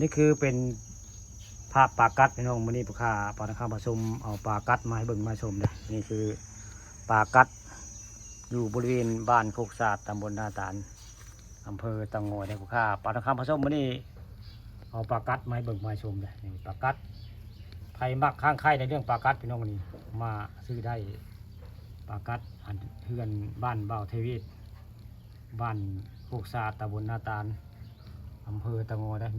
นี่คือเป็นภาพปลากัดพี่น้องวันนี้ปลาคาปลาคาผสมเอาปลากัดมาให้เบิ่งมาชมเลยนี่คือปลากัดอยู่บริเวณบ้านโคกศาสตร์ตำบลนาตาลอำเภอตะงอยในปลาคาปลาคาผสมวันนี้เอาปลากัดมาให้เบิ่งมาชมเลยนี่ปลากัดใครมักข้างใครในเรื่องปลากัดพี่น้องวันนี้มาซื้อได้ปลากัดอันเพื่อนบ้านเบาเทวีบ้านโคกศาสตร์ตำบลนาตาลอำเภอตะงอยนะ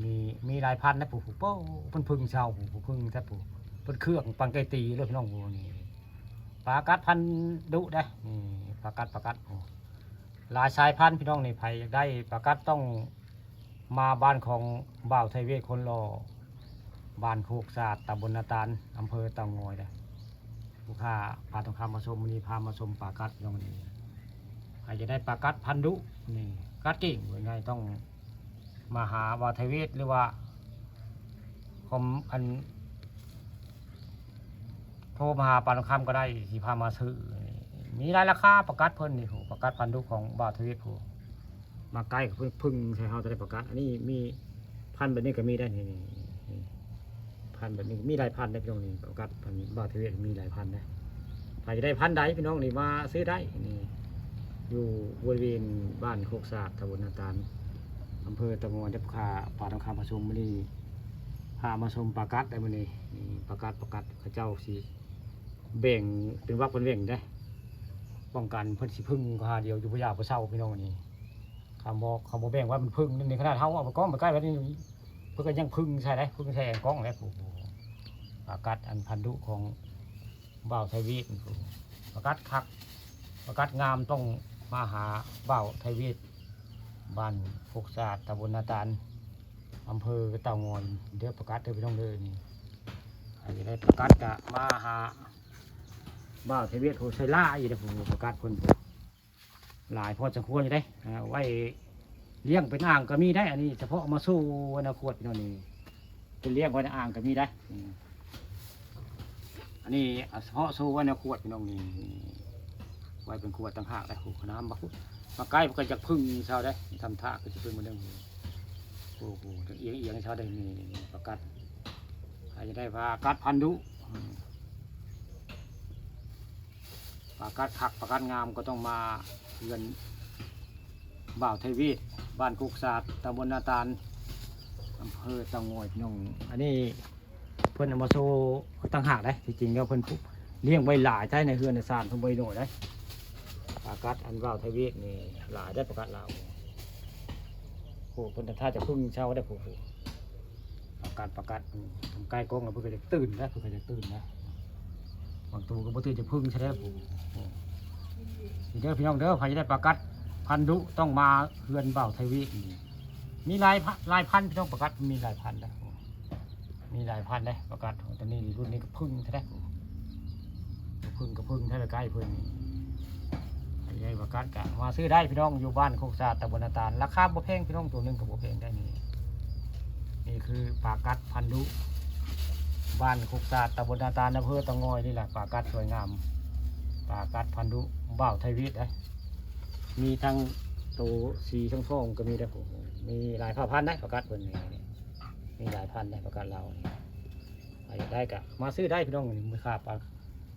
มีหลายพันนะปู่เป้าพึ่งเช่าปู่พึ่งแท้ปู่เป็นเครื่องปังไก่ตีเลยพี่น้องปู่นี่ปลากัดพันดุได้นี่ปลากัดหลายสายพันธุ์พี่น้องนี่ใครอยากได้ปลากัดต้องมาบ้านของบ่าวไทยเวทคนรอบ้านโคกศาสตร์ตำบลนาตาลอำเภอตะงอยนะผู้ค้าพาทองคำมาชมวันนี้พามาชมปลากัดพี่น้องนี่ใครจะได้ปลากัดพันดุนี่กัดเก่งยังไงต้องมาหาวาทเวศหรือว่าคมอันโทรมาหาปานคำก็ได้ที่พามาซื้อมีรายราคาประกาศเพิ่นนี่ผู้ประกาศพันธุของบาทเวศผู้มาใกล้กับพึ่งใช้เฮาจะได้ประกาศอันนี้มีพันแบบนี้ก็มีได้นี่พันแบบนี้มีหลายพันได้พี่น้องนี่ประกาศพันบาทเวศมีหลายพันได้ใครจะได้พันใดพี่น้องนี่มาซื้อได้นี่อยู่บริเวณบ้านโคกศาสตร์ตำบลนาตาลอำเภอตะงอยเด็บขาปลาทองคำผสมมันนี่พามาชมปลากัดได้มันนี่ปลากัดข้าเจ้าสีแบ่งเป็นวักเป็นแบ่งได้ป้องกันเพิ่นสิพึ่งก็หาเดียวอยู่พยาพระเศร้าพี่น้องนี่คำบอกแบ่งว่ามันพึ่งในขนาดเท้าเอาไปก้องไปใกล้ไว้นี่เพื่อก็ยังพึ่งใช่ไหมพึ่งใช่แองก้องแล้วปลากัดอันพันธุของบ่าวไทยวีดปลากัดคักปลากัดงามต้องมาหาบ่าวไทยวีดบ้านโคกศาสตร์ตำบลนาตาลอำเภอเต่างอยเดือประกาศเดือพี่น้องเลยนี่อาจจะได้ประกาศกะมาหาบ่าวเทเวศโฮไซล่าอยู่ในผมประกาศคนหลายพอจะควรอยู่ได้ไว้เลี้ยงเป็นอ่างก็มีได้อันนี้เฉพาะมาสู้วันขวดพี่น้องนี่เป็นเลี้ยงไว้ในอ่างก็มีได้อันนี้เฉพาะสู้วันขวดพี่น้องนี่ไว้เป็นขวดต่างหากได้ขน้ำบักมาใกล้มันก็จะพึ่งชาวได้ทำท่าก็จะพึ่งมันเรื่องโอ้โหเอียงชาวได้นี่ประกัดอาจจะได้ปลากัดพันธุปลากัดขักปลากัดงามก็ต้องมาเงินบ่าวไทยวีดบ้านกุกศาสตร์ตำบลนาตาลอำเภอตะงอยพี่น้องอันนี้เพิ่นเอามาโชว์ต่างหากได้จริงๆแล้วเพิ่นเลี้ยงไว้หลายใช่ในเฮือนในศาลเพิ่นไว้หน่อยได้ปลากัดอันว่าวไทยเวทนี่หลายได้ปลากัดเราโอ้คนถ้าจะพึ่งเช่าได้ผู้ปลากัดทำใกล้กล้องแล้วเพื่อจะตื่นนะเพื่อจะตื่นนะบางตัวก็บ่ตื่นจะพึ่งใช่ไหมผู้เด้อพี่น้องเด้อใครจะได้ปลากัดพันธุต้องมาเฮือนว่าวไทยเวทมีหลายพันพี่น้องปลากัดมีหลายพันนะมีหลายพันได้ปลากัดตอนนี้รุ่นนี้ก็พึ่งใช่ไหมพึ่งก็พึ่งถ้าไปใกล้พึ่งใหญ่ประกาศกะมาซื้อได้พี่น้องอยู่บ้านโคกศาสตร์ตำบลนาตาลราคาบ่แพงพี่น้องตัวนึงกับบ่แพงได้นี่คือปลากัดพันธุบ้านโคกศาสตร์ตำบลนาตาลอำเภอตะงอยนี่แหละปลากัดสวยงามปลากัดพันธุบ่าวไทยวิทย์มีทั้งตัวสีทั้งฟองก็มีได้ผมมีหลายพันได้ปลากัดบนนี้มีหลายพันได้ปลากัดเราอยากได้กะมาซื้อได้พี่น้องมือขาปลา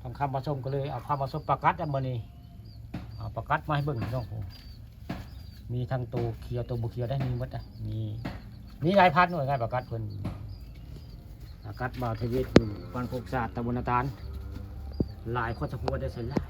ทองคำผสมก็เลยเอาคำผสมปลากัดอันนี้ประกัดมาให้เบิ่งพี่น้องผมมีทั้งตัวเคียวตัวบุเคียวได้มีหมดนะมีหลายพันหน่วยงานประกัดเพิ่นประกัดบ่าวไทยเวทอยู่บ้านโคกศาสตร์ตำบลนาตาลหลายข้อสะพวได้เสร็จแล้ว